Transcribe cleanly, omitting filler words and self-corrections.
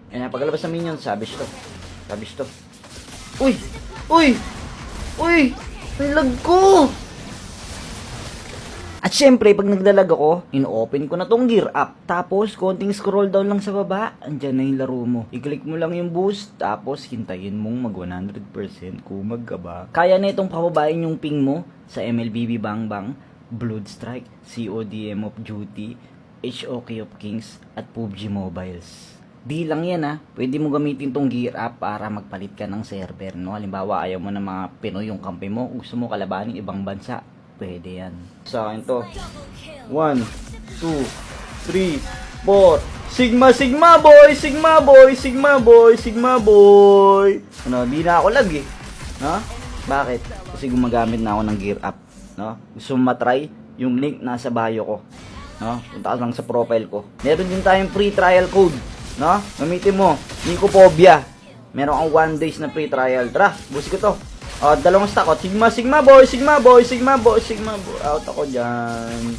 Ayan na, pagkalabas ng minion, sabish to. Sabish to. Uy! Uy! Uy! May lag ko! At syempre, pag naglalag ako, in-open ko na tong gear up. Tapos, konting scroll down lang sa baba, andyan na yung laro mo. I-click mo lang yung boost, tapos hintayin mong mag 100% kumag ka ba. Kaya na itong pababain yung ping mo sa MLBB Bang Bang, Blood Strike, CODM of Duty, HOK of Kings, at PUBG Mobiles. Di lang yan ha, pwede mo gamitin tong gear up para magpalit ka ng server, no? Halimbawa, ayaw mo na mga Pinoy yung kampi mo, gusto mo kalabanin ibang bansa, pwede yan. Sa akin to, 1, 2, 3, 4, Sigma, Sigma boy, Sigma boy, Sigma boy, Sigma boy. Ano, di na ako lag eh. No? Bakit? Kasi gumagamit na ako ng gear up, no? Gusto mo matry, yung link nasa bio ko, no? Punta ka lang sa profile ko. Meron din tayong free trial code, no? Gamitin mo, Nicophobia. Meron kang 1 days na free trial. Tara, busi ko to. Dalawang stack. Sigma, Sigma boy, Sigma boy, Sigma boy, Sigma boy. Out ako dyan.